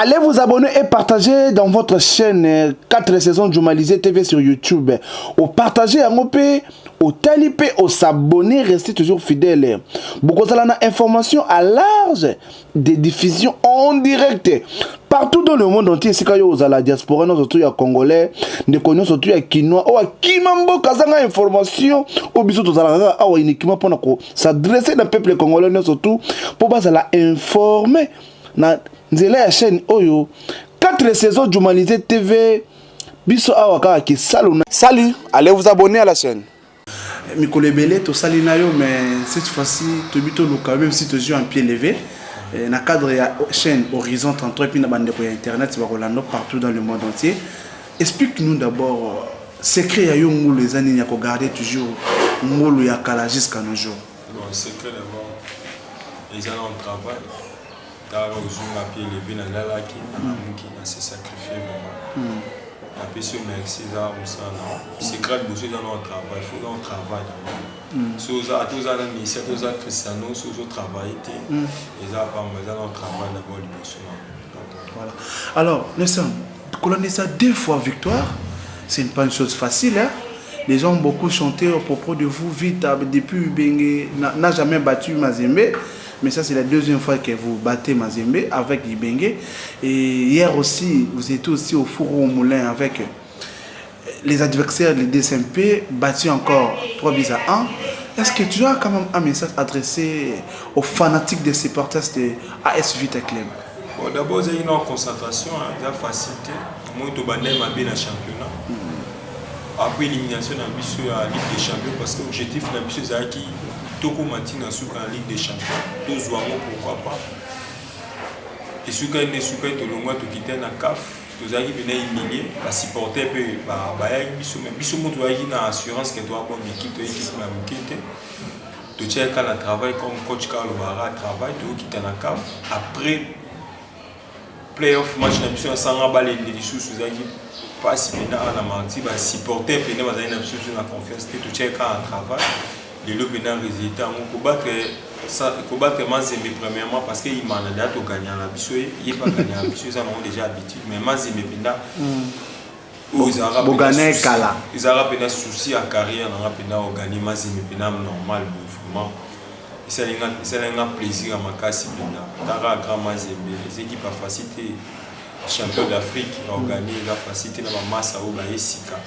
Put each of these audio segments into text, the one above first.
Allez vous abonner et partager dans votre chaîne 4 saisons Djoumalisé TV sur YouTube. Au partager en OP, au talipé, au s'abonner, restez toujours fidèle. Beaucoup de informations à large, des diffusions en direct. Partout dans le monde entier, si vous avez la diaspora, nous surtout les Congolais, nous connaissons surtout les Kinois, ou à Kimambo, Kazanga information, au bisou de Zalaga, ou uniquement pour s'adresser au peuple congolais, nous surtout pour la informer. La chaîne Oyo 4 saisons Djoumalisé TV. Biso awaka ki saluna. Salut, allez vous abonner à la chaîne. Mikole Belé, to salinayo, mais cette fois-ci, tu bito luka, même si tu joues en pied levé. Dans le cadre de la chaîne Horizon 33 et puis dans Internet, c'est partout dans le monde entier. Explique-nous d'abord, secret ya yo ngulu les années yako garder toujours ngulu ya kala jusqu'à nos jours. Bon, secret d'abord, les années on travaille. Dans le jour à pied levé, dans la qui a se sacrifié vraiment. La personne merci ça ou ça non. Secret de bosser dans notre travail, il faut qu'on travaille d'abord. Si vous avez tous les ministères, tous les christianos, si vous travaillez, ils ont pas mal dans notre travail d'abord le bosser. Voilà. Alors, Nelson, coloniser ça 2 fois victoire, c'est pas une chose facile, hein? Les gens ont beaucoup chanté à propos de vous, vite, depuis Bengue n'a jamais battu Mazembe. Mais ça, c'est la 2e fois que vous battez Mazembe avec Ibenge. Et hier aussi, vous étiez aussi au four au moulin avec les adversaires de DSMP, battus encore 3-1. Est-ce que tu as quand même un message adressé aux fanatiques des supporters de AS Vita Club? Bon, d'abord, il y a une concentration, il y a facilité. Moi, je suis dans le championnat. Après l'élimination de la Ligue des Champions, parce que l'objectif de la mission, c'est qui Toko Matina en Ligue des Champions, tous Zouamo pourquoi pas. Et si vous avez des soukas, tout le monde qui quitte la CAF, vous avez bien humilié, les supporters peuvent mais biso montre une assurance que tu as une équipe, tu as une équipe qui tu tiens quand on travaille comme coach Carlo Barra travaille, tu quittes la CAF. Après playoff match la mission sans raballer les ressources, vous avez pas si maintenant à la marty, les supporters peuvent avoir une confiance que tu tiens quand on travaille. Les lots maintenant résultats on combattre Mazembe premièrement parce qu'il m'a donné à gagner la biso il pas gagné la biso ça on déjà habitué mais Mazembe maintenant aux arabes ils arabes ont souci à carrière on a maintenant gagner Mazembe maintenant normal vraiment c'est un plaisir à ma casse maintenant Tara grand Mazembe les équipes à facilité champion d'Afrique ont gagné la facilité dans la masse à Ogaye Sika.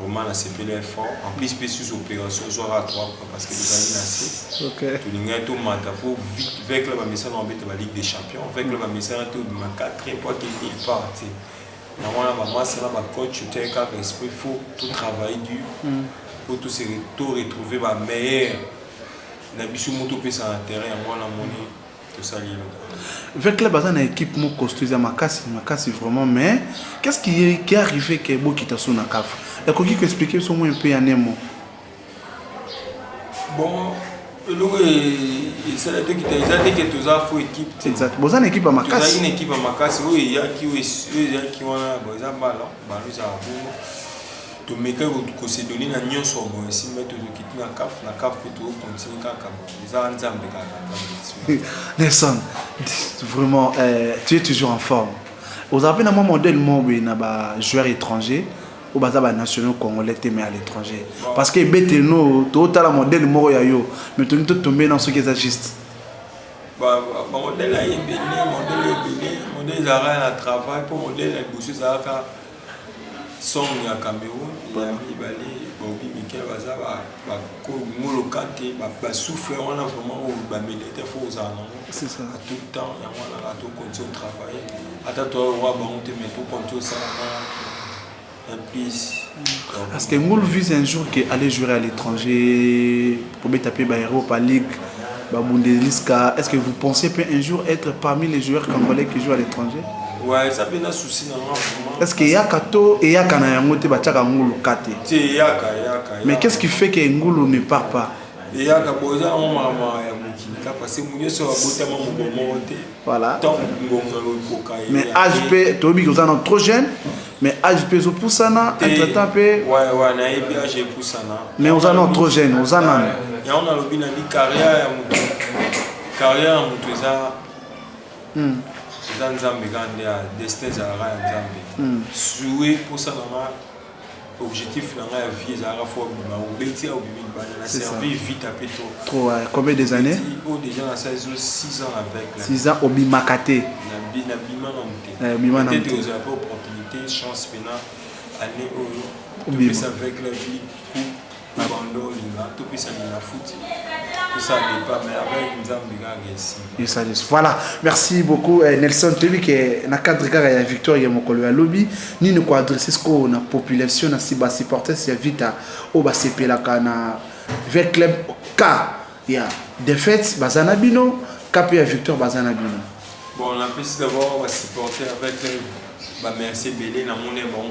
Vraiment, la CPL est fort. En plus, sur opération, je à 3 parce que les amis naissent. Tout le monde est au matin. Il faut vite, avec le Bamissan, on met la Ligue des Champions. Avec le Bamissan, on met 4e fois qu'il part. Normalement, c'est là que coach, tu as un esprit, il faut tout travailler dur pour tout retrouver la meilleure. La bisu moto peut sur le terrain, moi, la monnaie, tout ça. Avec la base, on a une équipe qui construit ma casse vraiment. Mais qu'est-ce qui est arrivé que beaucoup qui sont dans la CAF? Est-ce que tu peux expliquer son mot un peu en un mot? Bon, c'est la qui t'a dit que tu as fait équipe. Exact. Vous avez une équipe à ma casse. Tu as une équipe à ma casse. Oui, il y a qui ont un ballon. Tu mets que se donner la nuance sur bon ici mais tu quittes la CAF que tu continues à les Nelson, vraiment, tu es toujours en forme. Vous avez un modèle de joueurs étrangers ou des nationaux congolais mais à l'étranger. Parce que nous, tu as un modèle Moroyayo, mais tu es tombé dans ce qui est juste. Modèle est bien, modèle à travail, pour modèle est bouché, ça a son ya Cameroun, il y a Mibali, Bobby Mikel, Baza, Molokante, souffle, on a vraiment un militaire faux aux Anons. C'est ça. À tout le temps, il y a tout continuer à travailler. À toi, on va monter, mais tout continuer ça. Et puis. Parce que Moul vise un jour qu'aller jouer à l'étranger, pour taper Europa League, Bundesliga. Est-ce que vous pensez peut un jour être parmi les joueurs congolais qui jouent à l'étranger? Ouais, ça peut être un souci dans est-ce qu'il y a Kato et il y a Kanayangote Bachaka Ngulu Kate? Mais qu'est-ce qui fait que Ngulu ne part pas? Voilà. Mais HP, Tobi, vous êtes trop jeune. Mais HP, vous poussana, entre-temps, ouais, HP poussana. Mais vous êtes trop jeune, vous êtes. Il y a une carrière, carrière, eza nzambe kaka nde ya destin ezalaka ya nzambe souwe mposa na nga objectif na nga ya vie ezalaka fo obima obeti ya obimi libanda na servi vite ape trop combien des années oyo déjà na sa ezo 6 ans avec 6 ans obimaka te na bima na te peut-être ozala pe opportunité chance pena année oyo topesa avec la vie coupe bando linga topesa linga foot. Ça dépend, mais avec nous voilà, merci beaucoup Nelson. Tu as vu que dans le cadre de la victoire, il y a un lobby. Nous nous adressons ce qu'on a population, na si bas supporter, c'est vite à au bas CP la cana avec club K. Il y a défaite, bazana bino, K puis victoire bazana bino. Bon, on a pu d'abord supporter avec le merci Belé, na mon bon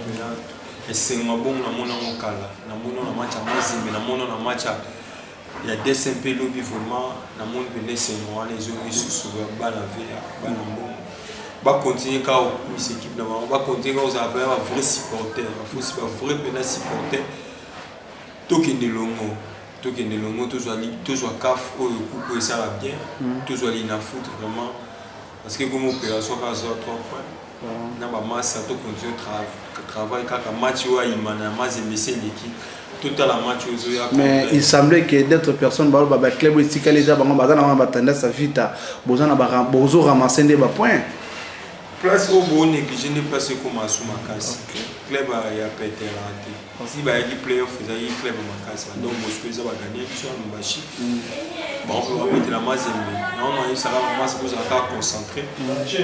et c'est un bon na mon kala, na mon match à Mazimbe, na mon match à il y a des simples lobby vraiment dans le monde venait c'est moi les autres sous bas la vie bas la bon va continuer quand cette équipe là on va continuer quand vous avez un vrai supporter il faut un vrai pénal supporter token de longo toujours caf au coup ça va bien toujours l'ina foot vraiment parce que comme opération quand ça 3 points na ba masse to continuer travail quand match wa imana maze message l'équipe. Mais il semblait que d'autres personnes, le club ici, qui les a tendance à vite à ramasser des points. Place au bon négligé, ne place comme à sous ma casse. Club a pété raté. Si il y a des playoffs, il y a des clubs à ma casse. Donc, Moscou, ça va gagner, puis on va chier. Bon, on va mettre la masse aimée. Non, non, ça va masse pour ça concentrer.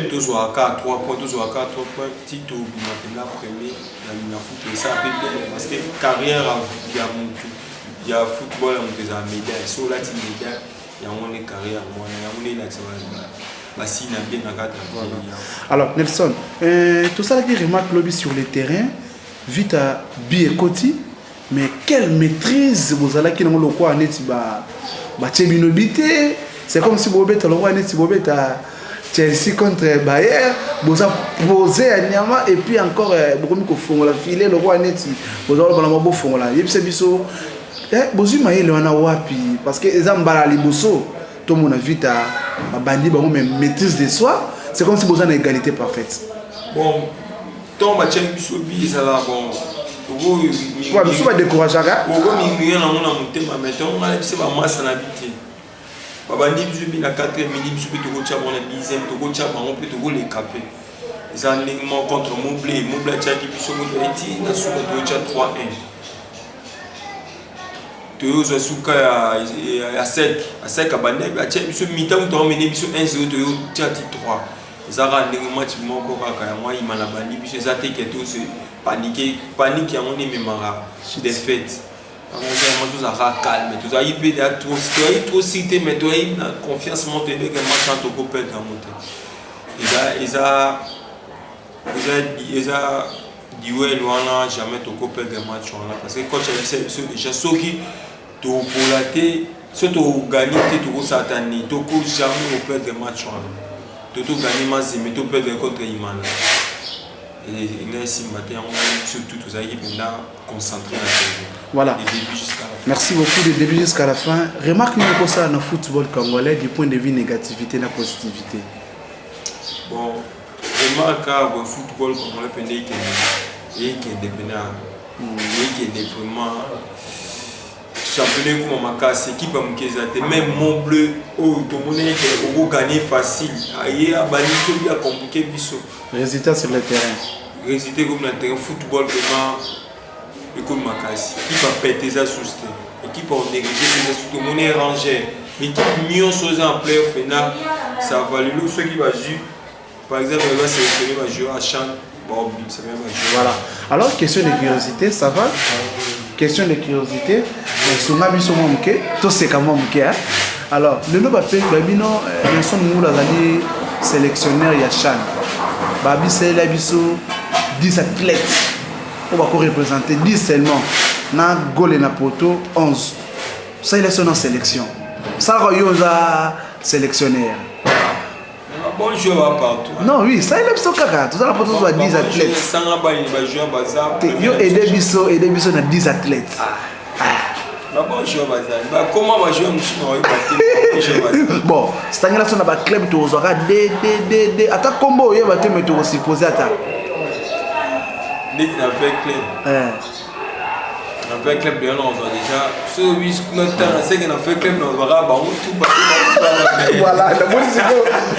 Toujours à 4 3 points, toujours à 4 3 points. Tito, la première, la mina foot, ça peut bien. Parce que carrière, il y a football, il y a médaille. Sur la team médaille, il y a une carrière, il y a une alors Nelson, tout ça qui remarque lobby sur le terrain, vite à Biekoti, mais quelle maîtrise vous allez qui n'ont le quoi c'est comme si vous êtes à Chelsea contre Bayer, vous avez posé à Niama et puis encore beaucoup de filet le roi Neti, vous avez un beau fond là, vous avez le wapi parce que les ambala liboso. Tout le monde a vite à bandir, même maîtrise de soi, c'est comme si vous avez une égalité parfaite. Bon, tant que tu as eu ça là, bon, tu vas décourager. Tu vas mais tu vas masse en habité. Babandi, tu vas 4e minute, tu vas te la 10e, tu vas les caper. Ils ont contre Moublé, tu as dit que tu as 3-1. Toyo Zasuka à sec à Bandé, ce mi-temps où tu as mené 1-0, Toyo Tchati 3. Ils ont rendu un match moi, il m'a la bandit, puis ils ont été panique, il y a mon mémoire, défaite. Tout ça calme, tout ça, il y a trop cité, mais tu as une confiance montée, que le match en Toko perd en montée. Ils ont dit ouais, jamais Toko perd un match parce que quand tu as vu déjà ceux qui pour la tête, ceux qui ont gagné, tu s'attendre, tu jamais perdre un match tu gagné match mais tu perds contre Imana. Et ainsi matin on surtout tout ça qui est concentré voilà. Merci beaucoup du début jusqu'à la fin. Remarque-nous comme ça dans le football congolais du point de vue négativité et positivité. Bon, remarque le football congolais pendant qui est dépendant, qui est vraiment championnat comme ma casse, équipe à Mkezate, même mon bleu, oh, tout le monde est gagné facile. Aïe, à Bali, tout a compliqué. Résultat sur le terrain. Résultat comme le terrain, football vraiment, comme ma casse. Équipe a pété ça sous équipe a négligé tout le monde est rangé. L'équipe mieux chose en playoff, ça va le ceux qui va jouer. Par exemple, il va sélectionner, va jouer à Chan. Voilà. Alors, question de curiosité, ça va? Question de curiosité. Alors, le nom appelle Babino, Nelson Moula, sélectionneur Yachan. Babi, c'est la biso 10 athlètes. On va représenter 10 seulement. Na Gole na poto 11. Ça, il est son en sélection. Ça, Royoza sélectionnaire. Bon joueur partout. Non, oui, ça il aime son caca. Tout ça, la photo soit 10 athlètes. Yo, et des bisous, na 10 athlètes. Bon, c'est un club qui aura des attaques combo, il va te mettre au supposé à ta. Avec club de on va déjà ce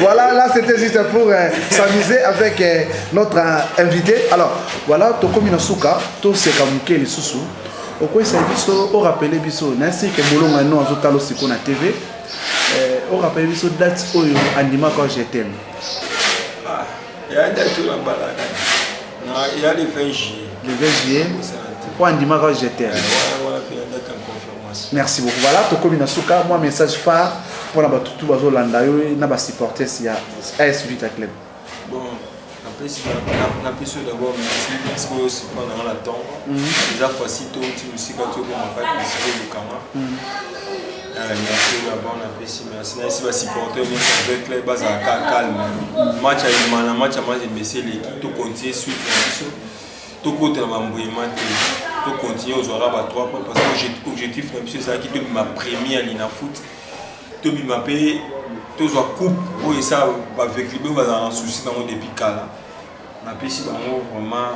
voilà, là c'était juste pour s'amuser avec notre invité. Alors, voilà, Tokomi Nasuka, to se kamuke les sous. Au quoi c'est biso, au rappeler biso, ainsi que Bolonga no azotalo siko na TV. Au rappeler biso date oyo andima quand je t'aime. Il y a date tout là-bas là. Il y a le 20 juillet. Le 20 juillet. Merci beaucoup. Voilà, Tokomi Nasuka, moi message phare pour la tout bazo landa yo na ba supporter si ya AS Vita Club. Bon, après d'abord merci parce que aussi pendant la temps déjà facile tout aussi quand tu commences pas le Kama. Merci d'abord on apprécie merci va supporter avec les bases à calme. Match à match messieurs l'équipe tout continuer suite tout côté dans tout continuer aux horaires à 3 points parce que l'objectif c'est ça qui te ma première ligne à foot tout m'a payé tout soit coupe pour ça avec les va dans un souci dans mon début là na pesi vraiment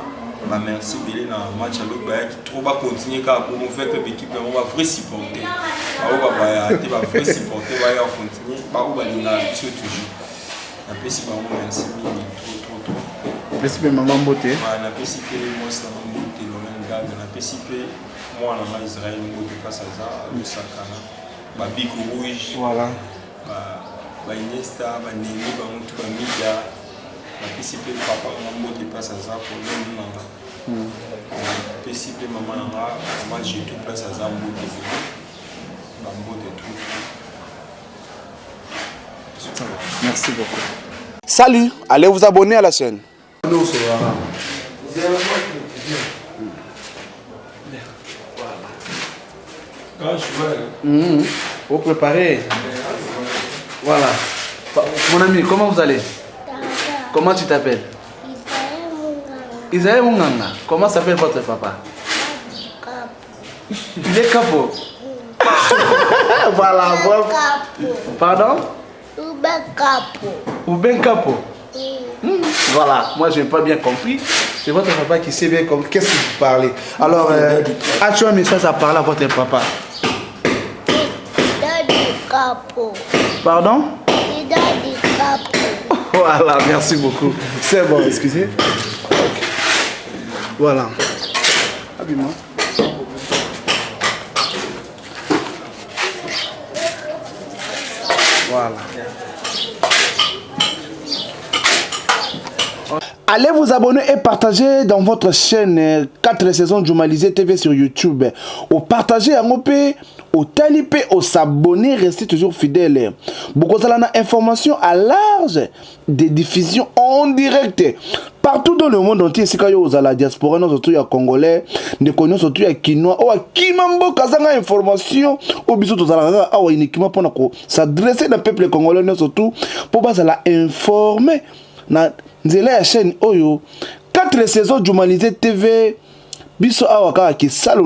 merci belé dans match avec qui trop va continuer car pour nous faire que l'équipe on va vrai supporter va vrai supporter va continuer va na toujours na pesi merci trop merci maman Mbote na pesi moi ça Mbote na PCP moi na Israël Mbote passe ça le sakana ba big rouge voilà ba Iniesta ba Nemi ba mutu ba Mida na PCP papa Mbote passe ça pour nous nanga PCP maman nanga moi j'ai tout place à ça Mbote ba Mbote tout. Merci beaucoup. Salut, allez vous abonner à la chaîne. Vous préparez. Voilà. Mon ami, comment vous allez? Comment tu t'appelles? Isaïe Munganga. Comment s'appelle votre papa? Il est capot. Voilà. Pardon? Ouben Capo. Voilà, moi je n'ai pas bien compris. C'est votre papa qui sait bien qu'est-ce que vous parlez. Alors, as-tu un message à parler à votre papa? Pardon? Voilà, merci beaucoup. C'est bon, excusez. Voilà. Habillement. Voilà. Allez vous abonner et partager dans votre chaîne 4 saisons Jumalisé TV sur YouTube. Au partager à Mopé, au taliper, au s'abonner, restez toujours fidèles. Beaucoup de informations à large des diffusions en direct. Partout dans le monde entier, si vous avez la diaspora, nous sommes Congolais, nous connaissons surtout les Kinois, ou Kimambo, Kazanga information, au bisou de Zalaga, ou uniquement pour s'adresser au peuple congolais, surtout pour informer. Na nzela ya chaîne oyo 4 saisons Jumalisé TV biso awaka ki salon